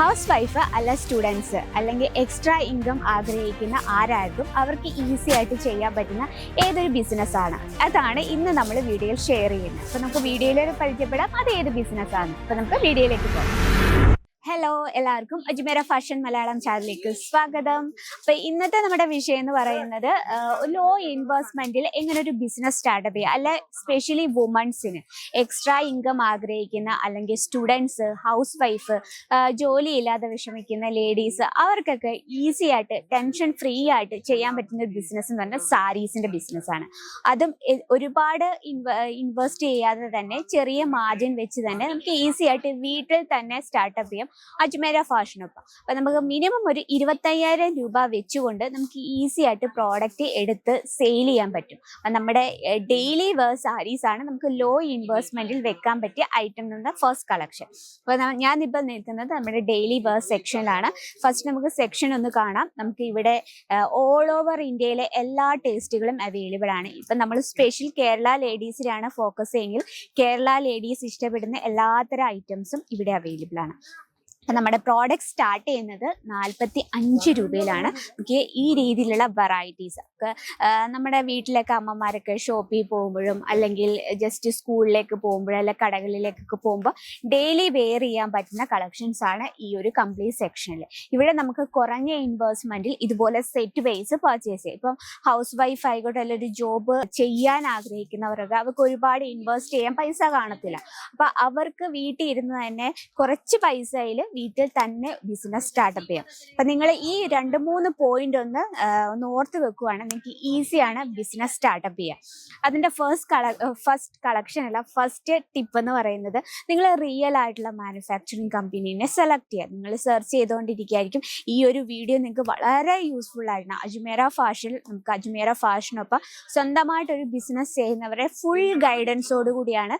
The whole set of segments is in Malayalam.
ഹൗസ് വൈഫ് അല്ല സ്റ്റുഡൻസ് അല്ലെങ്കിൽ എക്സ്ട്രാ ഇൻകം ആഗ്രഹിക്കുന്ന ആരാർക്കും അവർക്ക് ഈസി ആയിട്ട് ചെയ്യാൻ പറ്റുന്ന ഏതൊരു ബിസിനസ്സാണ് അതാണ് ഇന്ന് നമ്മൾ വീഡിയോയിൽ ഷെയർ ചെയ്യുന്നത്. അപ്പോൾ നമുക്ക് വീഡിയോയിൽ പരിചയപ്പെടാം അത് ഏത് ബിസിനസ്സാണ്. അപ്പോൾ നമുക്ക് വീഡിയോയിലേക്ക് പോകാം. ഹലോ, എല്ലാവർക്കും അജ്മേര ഫാഷൻ മലയാളം ചാനലിലേക്ക് സ്വാഗതം. അപ്പൊ ഇന്നത്തെ നമ്മുടെ വിഷയം എന്ന് പറയുന്നത് ലോ ഇൻവെസ്റ്റ്മെന്റിൽ എങ്ങനെ ഒരു ബിസിനസ് സ്റ്റാർട്ടപ്പ് ചെയ്യുക, അല്ലെ സ്പെഷ്യലി വുമൺസിന് എക്സ്ട്രാ ഇൻകം ആഗ്രഹിക്കുന്ന അല്ലെങ്കിൽ സ്റ്റുഡൻസ്, ഹൗസ് വൈഫ്, ജോലിയില്ലാതെ വിഷമിക്കുന്ന ലേഡീസ്, അവർക്കൊക്കെ ഈസി ആയിട്ട് ടെൻഷൻ ഫ്രീ ആയിട്ട് ചെയ്യാൻ പറ്റുന്ന ഒരു ബിസിനസ് എന്ന് പറഞ്ഞാൽ സാരീസിന്റെ ബിസിനസ്സാണ്. അതും ഒരുപാട് ഇൻവെസ്റ്റ് ചെയ്യാതെ തന്നെ ചെറിയ മാർജിൻ വെച്ച് തന്നെ നമുക്ക് ഈസി ആയിട്ട് വീട്ടിൽ തന്നെ സ്റ്റാർട്ടപ്പ് ചെയ്യാം അജ്മേര ഫാഷനൊപ്പം. അപ്പൊ നമുക്ക് മിനിമം ഒരു 25,000 രൂപ വെച്ചുകൊണ്ട് നമുക്ക് ഈസി ആയിട്ട് പ്രോഡക്റ്റ് എടുത്ത് സെയിൽ ചെയ്യാൻ പറ്റും. അപ്പൊ നമ്മുടെ ഡെയിലി വെയർ സാരീസ് ആണ് നമുക്ക് ലോ ഇൻവെസ്റ്റ്മെന്റിൽ വെക്കാൻ പറ്റിയ ഐറ്റം എന്ന ഫസ്റ്റ് കളക്ഷൻ. അപ്പൊ ഞാനിപ്പോൾ നിൽക്കുന്നത് നമ്മുടെ ഡെയിലി വെയർ സെക്ഷനിലാണ്. ഫസ്റ്റ് നമുക്ക് സെക്ഷൻ ഒന്ന് കാണാം. നമുക്ക് ഇവിടെ ഓൾ ഓവർ ഇന്ത്യയിലെ എല്ലാ ടേസ്റ്റുകളും അവൈലബിൾ ആണ്. ഇപ്പൊ നമ്മൾ സ്പെഷ്യൽ കേരള ലേഡീസിലാണ് ഫോക്കസ് ചെയ്യുമെങ്കിൽ കേരള ലേഡീസ് ഇഷ്ടപ്പെടുന്ന എല്ലാത്തരം ഐറ്റംസും ഇവിടെ അവൈലബിൾ ആണ്. അപ്പം നമ്മുടെ പ്രോഡക്റ്റ് സ്റ്റാർട്ട് ചെയ്യുന്നത് 45 രൂപയിലാണ്. നമുക്ക് ഈ രീതിയിലുള്ള വെറൈറ്റീസ് ഒക്കെ നമ്മുടെ വീട്ടിലൊക്കെ അമ്മമാരൊക്കെ ഷോപ്പിൽ പോകുമ്പോഴും അല്ലെങ്കിൽ ജസ്റ്റ് സ്കൂളിലേക്ക് പോകുമ്പോഴും അല്ലെങ്കിൽ കടകളിലേക്കൊക്കെ പോകുമ്പോൾ ഡെയിലി വെയർ ചെയ്യാൻ പറ്റുന്ന കളക്ഷൻസ് ആണ് ഈ ഒരു കംപ്ലീറ്റ് സെക്ഷനിൽ. ഇവിടെ നമുക്ക് കുറഞ്ഞ ഇൻവെസ്റ്റ്മെന്റിൽ ഇതുപോലെ സെറ്റ് വൈസ് പർച്ചേസ് ചെയ്യാം. ഇപ്പം ഹൗസ് വൈഫ് ആയിക്കോട്ടെ അല്ലെങ്കിൽ ഒരു ജോബ് ചെയ്യാൻ ആഗ്രഹിക്കുന്നവരൊക്കെ അവർക്ക് ഒരുപാട് ഇൻവെസ്റ്റ് ചെയ്യാൻ പൈസ കാണത്തില്ല. അപ്പൊ അവർക്ക് വീട്ടിൽ ഇരുന്ന് തന്നെ കുറച്ച് പൈസയിൽ വീട്ടിൽ തന്നെ ബിസിനസ് സ്റ്റാർട്ടപ്പ് ചെയ്യാം. അപ്പൊ നിങ്ങൾ ഈ 2-3 പോയിന്റ് ഒന്ന് ഓർത്ത് വെക്കുവാണെങ്കിൽ നിങ്ങൾക്ക് ഈസിയാണ് ബിസിനസ് സ്റ്റാർട്ടപ്പ് ചെയ്യാം. അതിന്റെ ഫസ്റ്റ് കളക്ഷൻ അല്ല, ഫസ്റ്റ് ടിപ്പ് എന്ന് പറയുന്നത് നിങ്ങൾ റിയൽ ആയിട്ടുള്ള മാനുഫാക്ചറിങ് കമ്പനീനെ സെലക്ട് ചെയ്യുക. നിങ്ങൾ സെർച്ച് ചെയ്തുകൊണ്ടിരിക്കുകയായിരിക്കും. ഈ ഒരു വീഡിയോ നിങ്ങൾക്ക് വളരെ യൂസ്ഫുൾ ആയിരുന്നു. അജ്മേര ഫാഷനൊപ്പം സ്വന്തമായിട്ടൊരു ബിസിനസ് ചെയ്യുന്നവരെ ഫുൾ ഗൈഡൻസോട് കൂടിയാണ്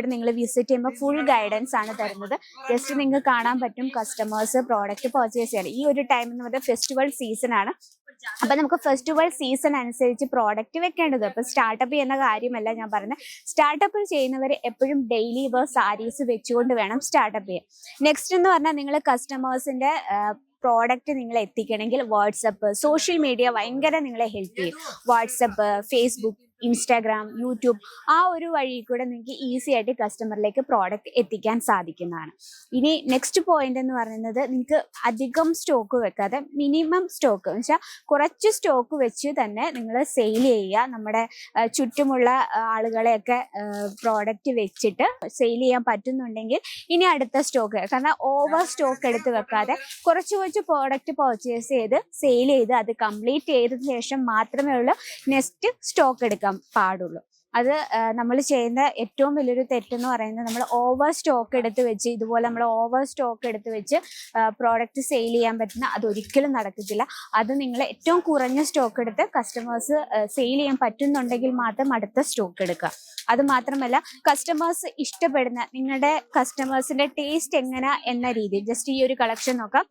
നിങ്ങൾ വിസിറ്റ് ചെയ്യുമ്പോൾ ഫുൾ ഗൈഡൻസ് ആണ് തരുന്നത്. ജസ്റ്റ് നിങ്ങൾക്ക് കാണാൻ പറ്റും കസ്റ്റമേഴ്സ് പ്രോഡക്റ്റ് പർച്ചേസ് ചെയ്യാൻ. ഈ ഒരു ടൈം എന്ന് പറയുന്നത് ഫെസ്റ്റിവൽ സീസൺ ആണ്. അപ്പൊ നമുക്ക് ഫെസ്റ്റിവൽ സീസൺ അനുസരിച്ച് പ്രോഡക്റ്റ് വെക്കേണ്ടത്. അപ്പൊ സ്റ്റാർട്ടപ്പ് ചെയ്യുന്ന കാര്യമല്ല ഞാൻ പറഞ്ഞത്. സ്റ്റാർട്ടപ്പ് ചെയ്യുന്നവർ എപ്പോഴും ഡെയിലി വെയർ സാരീസ് വെച്ചുകൊണ്ട് വേണം സ്റ്റാർട്ടപ്പ് ചെയ്യാൻ. നെക്സ്റ്റ് എന്ന് പറഞ്ഞാൽ നിങ്ങൾ കസ്റ്റമേഴ്സിന്റെ പ്രോഡക്റ്റ് നിങ്ങൾ എത്തിക്കണമെങ്കിൽ വാട്സപ്പ്, സോഷ്യൽ മീഡിയ ഭയങ്കര നിങ്ങളെ ഹെൽപ്പ് ചെയ്യും. വാട്സപ്പ്, ഫേസ്ബുക്ക്, ഇൻസ്റ്റാഗ്രാം, യൂട്യൂബ്, ആ ഒരു വഴി കൂടെ നിങ്ങൾക്ക് ഈസി ആയിട്ട് കസ്റ്റമറിലേക്ക് പ്രോഡക്റ്റ് എത്തിക്കാൻ സാധിക്കുന്നതാണ്. ഇനി നെക്സ്റ്റ് പോയിന്റ് എന്ന് പറയുന്നത് നിങ്ങൾക്ക് അധികം സ്റ്റോക്ക് വെക്കാതെ മിനിമം സ്റ്റോക്ക് എന്ന് വെച്ചാൽ കുറച്ച് സ്റ്റോക്ക് വെച്ച് തന്നെ നിങ്ങൾ സെയിൽ ചെയ്യുക. നമ്മുടെ ചുറ്റുമുള്ള ആളുകളെയൊക്കെ പ്രോഡക്റ്റ് വെച്ചിട്ട് സെയിൽ ചെയ്യാൻ പറ്റുന്നുണ്ടെങ്കിൽ ഇനി അടുത്ത സ്റ്റോക്ക്, കാരണം ഓവർ സ്റ്റോക്ക് എടുത്ത് വെക്കാതെ കുറച്ച് പ്രോഡക്റ്റ് പർച്ചേസ് ചെയ്ത് സെയിൽ ചെയ്ത് അത് കംപ്ലീറ്റ് ചെയ്തതിനു ശേഷം മാത്രമേ ഉള്ളൂ നെക്സ്റ്റ് സ്റ്റോക്ക് എടുക്കാൻ പാടുള്ളൂ. അത് നമ്മൾ ചെയ്യുന്ന ഏറ്റവും വലിയൊരു തെറ്റെന്ന് പറയുന്നത് നമ്മൾ ഓവർ സ്റ്റോക്ക് എടുത്ത് വെച്ച് പ്രോഡക്റ്റ് സെയിൽ ചെയ്യാൻ പറ്റുന്ന അതൊരിക്കലും നടക്കത്തില്ല. അത് നിങ്ങൾ ഏറ്റവും കുറഞ്ഞ സ്റ്റോക്ക് എടുത്ത് കസ്റ്റമേഴ്സ് സെയിൽ ചെയ്യാൻ പറ്റുന്നുണ്ടെങ്കിൽ മാത്രം അടുത്ത സ്റ്റോക്ക് എടുക്കുക. അത് മാത്രമല്ല കസ്റ്റമേഴ്സ് ഇഷ്ടപ്പെടുന്ന നിങ്ങളുടെ കസ്റ്റമേഴ്സിന്റെ ടേസ്റ്റ് എങ്ങനെ എന്ന രീതിയിൽ ജസ്റ്റ് ഈ ഒരു കളക്ഷൻ നോക്കാം.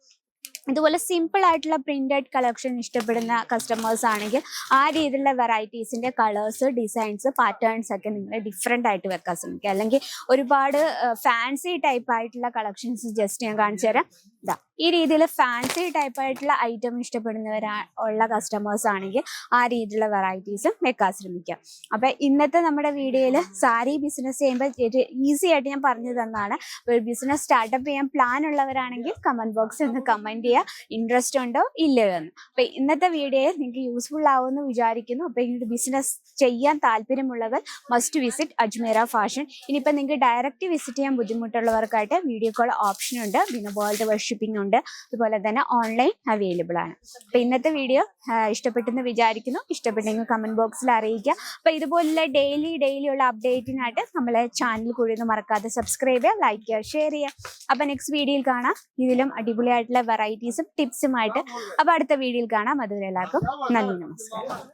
ഇതുപോലെ സിമ്പിൾ ആയിട്ടുള്ള പ്രിന്റഡ് കളക്ഷൻ ഇഷ്ടപ്പെടുന്ന കസ്റ്റമേഴ്സ് ആണെങ്കിൽ ആ രീതിയിലുള്ള വെറൈറ്റീസിന്റെ കളേഴ്സ്, ഡിസൈൻസ്, പാറ്റേൺസ് ഒക്കെ നിങ്ങൾ ഡിഫറെന്റ് ആയിട്ട് വെക്കാൻ ശ്രമിക്കുക. അല്ലെങ്കിൽ ഒരുപാട് ഫാൻസി ടൈപ്പ് ആയിട്ടുള്ള കളക്ഷൻസ് ജസ്റ്റ് ഞാൻ കാണിച്ചു തരാം. ഈ രീതിയിൽ ഫാൻസി ടൈപ്പ് ആയിട്ടുള്ള ഐറ്റം ഉള്ള കസ്റ്റമേഴ്സ് ആണെങ്കിൽ ആ രീതിയിലുള്ള വെറൈറ്റീസും വെക്കാൻ ശ്രമിക്കാം. അപ്പൊ ഇന്നത്തെ നമ്മുടെ വീഡിയോയിൽ സാരി ബിസിനസ് ചെയ്യുമ്പോൾ ഈസി ആയിട്ട് ഞാൻ പറഞ്ഞു തന്നാണ്. ഒരു ബിസിനസ് സ്റ്റാർട്ടപ്പ് ചെയ്യാൻ പ്ലാൻ ഉള്ളവരാണെങ്കിൽ കമന്റ് ബോക്സിൽ ഒന്ന് കമന്റ് ചെയ്യുക ഇൻട്രസ്റ്റ് ഉണ്ടോ ഇല്ലയോ എന്ന്. അപ്പൊ ഇന്നത്തെ വീഡിയോയിൽ നിങ്ങൾക്ക് യൂസ്ഫുൾ ആവുമെന്ന് വിചാരിക്കുന്നു. അപ്പൊ ഇങ്ങോട്ട് ബിസിനസ് ചെയ്യാൻ താല്പര്യമുള്ളവർ മസ്റ്റ് വിസിറ്റ് അജ്മേര ഫാഷൻ. ഇനിയിപ്പോ നിങ്ങൾക്ക് ഡയറക്റ്റ് വിസിറ്റ് ചെയ്യാൻ ബുദ്ധിമുട്ടുള്ളവർക്കായിട്ട് വീഡിയോ കോൾ ഓപ്ഷൻ ഉണ്ട്, പിന്നെ വേൾഡ് ഷിപ്പിംഗ് ഉണ്ട്, അതുപോലെ തന്നെ ഓൺലൈൻ അവൈലബിൾ ആണ്. അപ്പൊ ഇന്നത്തെ വീഡിയോ ഇഷ്ടപ്പെട്ടെന്ന് വിചാരിക്കുന്നു. ഇഷ്ടപ്പെട്ടെങ്കിൽ കമന്റ് ബോക്സിൽ അറിയിക്കുക. അപ്പൊ ഇതുപോലുള്ള ഡെയിലി ഉള്ള അപ്ഡേറ്റിനായിട്ട് നമ്മളെ ചാനൽ കൂടി ഒന്ന് മറക്കാതെ സബ്സ്ക്രൈബ് ചെയ്യുക, ലൈക്ക് ചെയ്യുക, ഷെയർ ചെയ്യുക. അപ്പൊ നെക്സ്റ്റ് വീഡിയോയിൽ കാണാം ഇതിലും അടിപൊളിയായിട്ടുള്ള വെറൈറ്റീസും ടിപ്സുമായിട്ട്. അപ്പൊ അടുത്ത വീഡിയോയിൽ കാണാം. അതുവരെ എല്ലാവർക്കും നന്ദി, നമസ്കാരം.